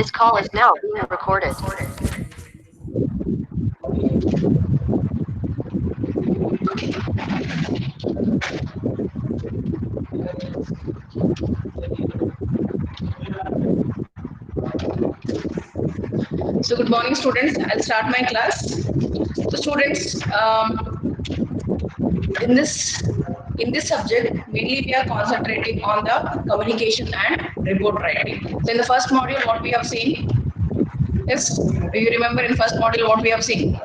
This call is now being recorded. So good morning, students. I'll start my class. So students, in this in this subject, mainly we are concentrating on the communication and report writing. So in the first module, what we have seen is, do you remember in first module what we have seen?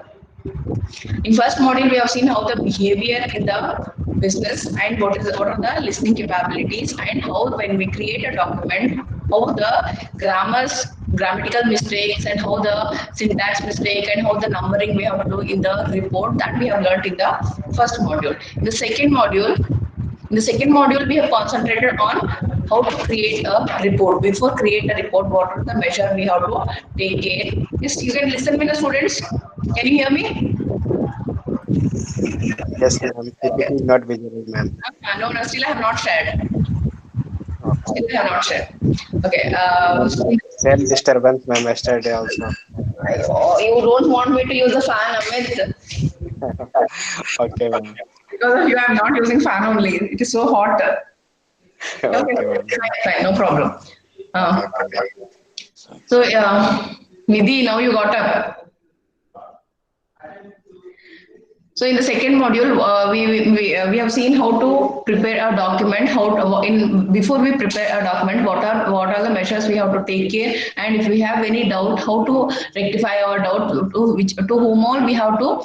In first module, we have seen how the behavior in the business and what are the listening capabilities, and how when we create a document, how the grammatical mistakes and how the syntax mistake and how the numbering we have to do in the report, that we have learned in the first module. In the second module, we have concentrated on how to create a report. Before create a report, what are the measure we have to take care? Yes, you can listen me, the students. Can you hear me? Yes, ma'am. PPT is not visible, ma'am. No, no, still I have not shared. Okay. Still I have not shared. Okay. Ma'am, same disturbance, ma'am, yesterday also. You don't want me to use the fan, Amit. Okay, ma'am. Because of you, I'm not using fan only. It is so hot. Okay, Okay, ma'am. fine, no problem. Uh, Okay, ma'am. so, Nidhi, now you got up. So in the second module, we have seen how to prepare a document. How to, in before we prepare a document, what are the measures we have to take care, and if we have any doubt, how to rectify our doubt, to whom all we have to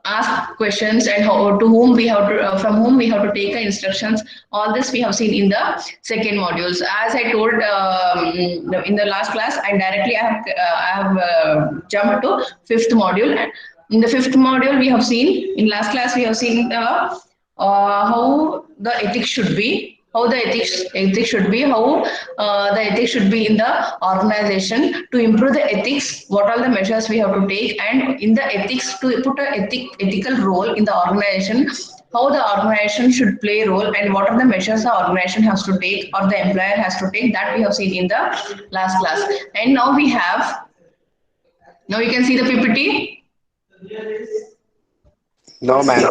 ask questions, and how to whom we have to from whom we have to take instructions. All this we have seen in the second modules. As I told in the last class, and directly I have jumped to fifth module. And in the fifth module, we have seen in last class we have seen how the ethics should be, how the ethics should be, how the ethics should be in the organization. To improve the ethics, what are the measures we have to take, and in the ethics, to put a ethical role in the organization, how the organization should play a role, and what are the measures the organization has to take or the employer has to take, that we have seen in the last class. And now you can see the PPT. No, ma'am.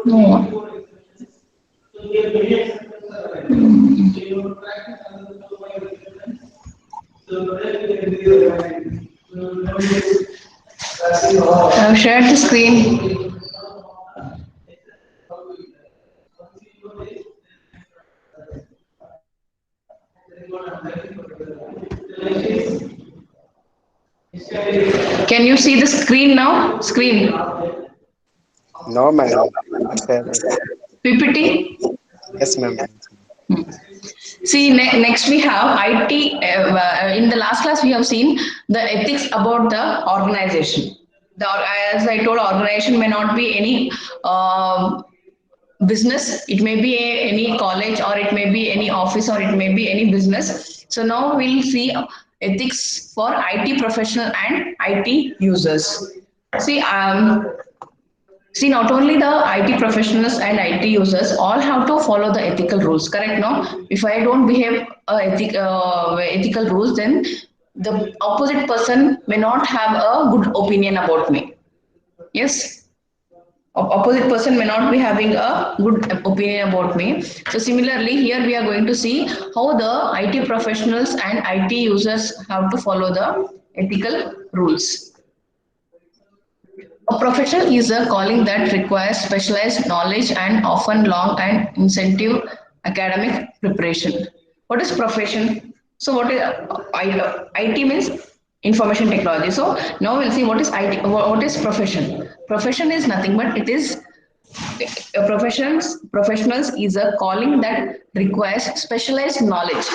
No. I've shared the screen. Can you see the screen now? Screen. No, ma'am. Not share it. PPT. Yes, ma'am. See, next we have IT. In the last class, we have seen the ethics about the organization. The, as I told, organization may not be any business. It may be any college, or it may be any office, or it may be any business. So now we'll see ethics for IT professional and IT users. See, See, not only the IT professionals and IT users all have to follow the ethical rules, correct? No, if I don't behave ethical rules, then the opposite person may not have a good opinion about me. Yes, opposite person may not be having a good opinion about me. So similarly, here we are going to see how the IT professionals and IT users have to follow the ethical rules. A profession is a calling that requires specialized knowledge and often long and intensive academic preparation. What is profession? So what is IT means information technology. So now we'll see what is IT. What is profession? Profession is nothing but it is professionals is a calling that requires specialized knowledge.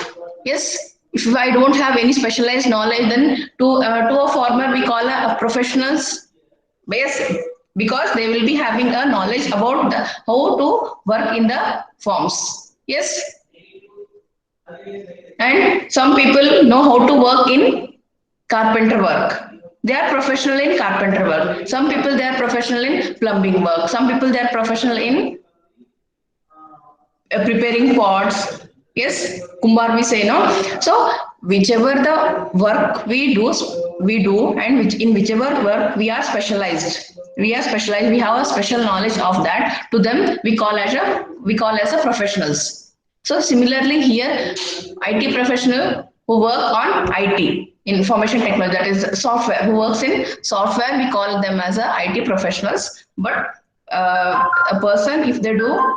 Yes, if I don't have any specialized knowledge, then to a farmer we call a professionals. Yes, because they will be having a knowledge about how to work in the farms. Yes, and some people know how to work in carpenter work. They are professional in carpenter work. Some people they are professional in plumbing work. Some people they are professional in preparing pots. Yes, Kumbar we say no. So whichever the work we do, and in whichever work we are specialized. We are specialized. We have a special knowledge of that. To them, we call as a professionals. So similarly here, IT professional who work on IT, information technology, that is software, who works in software, we call them as a IT professionals. But a person, if they do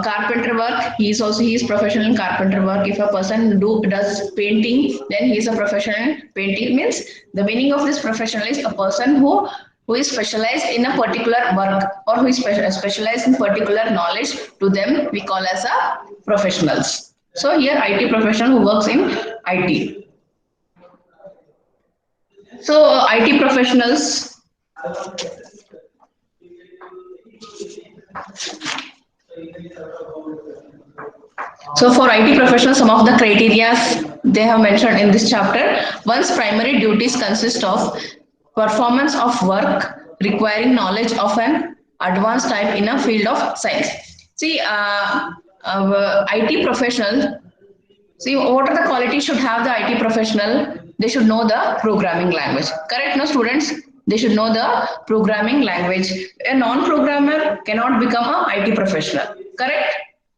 carpenter work, he is professional in carpenter work. If a person does painting, then he is a professional in painting. Means the meaning of this professional is a person who is specialized in a particular work, or who is specialized in particular knowledge. To them we call as a professionals. So here IT professional who works in IT. So IT professionals. So for IT professionals, some of the criteria they have mentioned in this chapter. One's primary duties consist of performance of work requiring knowledge of an advanced type in a field of science. See, IT professional. See, what are the qualities should have the IT professional? They should know the programming language. Correct, no students? They should know the programming language. A non-programmer cannot become a IT professional. Correct?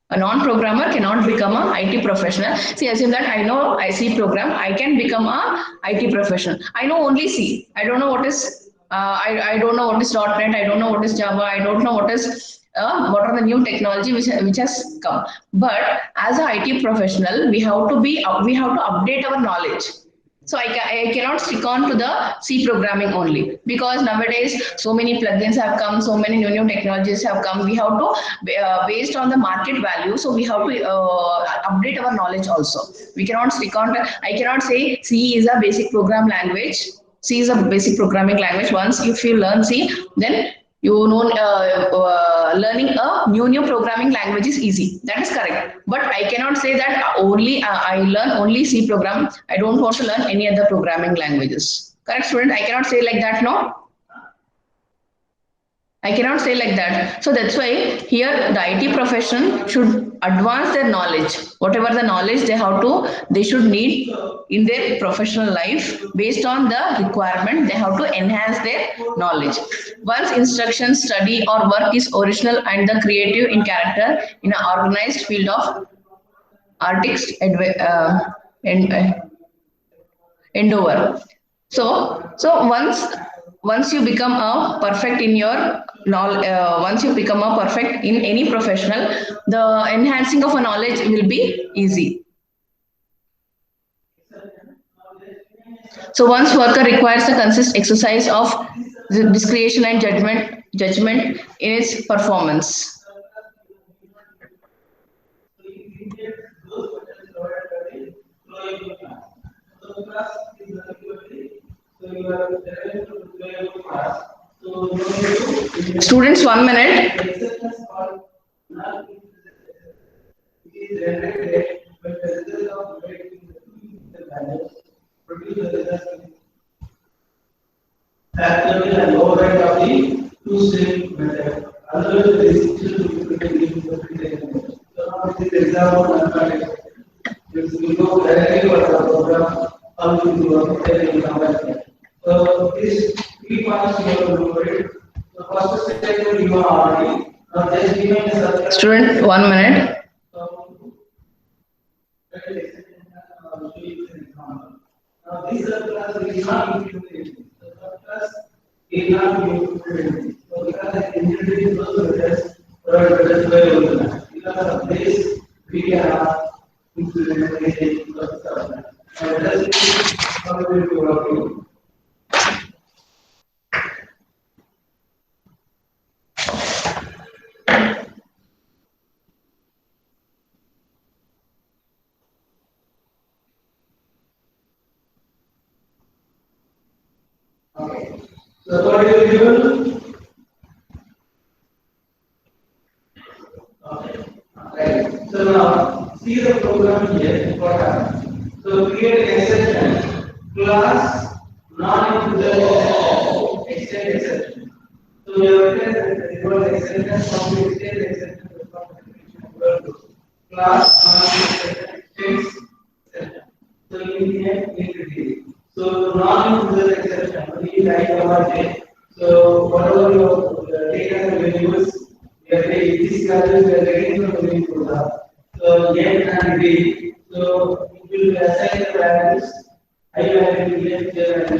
A non-programmer cannot become a IT professional. See, assume that I know I C program, I can become a IT professional. I know only C. I don't know what is I don't know what is .NET. I don't know what is Java. I don't know what are the new technology which has come. But as an IT professional, we have to update our knowledge. So I cannot stick on to the C programming only, because nowadays so many plugins have come, so many new technologies have come. We have to based on the market value. So we have to update our knowledge also. We cannot stick on. I cannot say C is a basic program language. C is a basic programming language. Once if you learn C, then you know learning a new programming language is easy. That is correct. But I cannot say that only I learn only C program. I don't want to learn any other programming languages. Correct, student? I cannot say like that. No. I cannot say like that. So that's why here the IT profession should advance their knowledge. Whatever the knowledge they should need in their professional life, based on the requirement, they have to enhance their knowledge. Once instruction, study or work is original and the creative in character in an organized field of artist endeavor. So once you become a perfect in your knowledge, once you become a perfect in any professional, the enhancing of a knowledge will be easy. So once worker requires a consist exercise of discretion and judgment in its performance. Students, 1 minute. Factorial and override of the two-step method. Otherwise, the institution will be taken. So now this is example mathematics. If we go directly for the program, how to do a so this 3 points you have to do it. The first step you are already. Now just given a student, 1 minute. Now this class is not included. Class is not included. So because I introduced those methods, because of this, we can include anything. And that's how we will work. Okay. So what do you do? Okay. Right. So now see the program here. What happens? So create an exception class non-integer extend exception. So you have exception from the exception from the extend exception class extends. So in the end, integrity. So non-user exception, we write our day. So whatever your data values, we are getting this value, we are getting from the input. So n and d. So it will assign the values. I value, n, j value.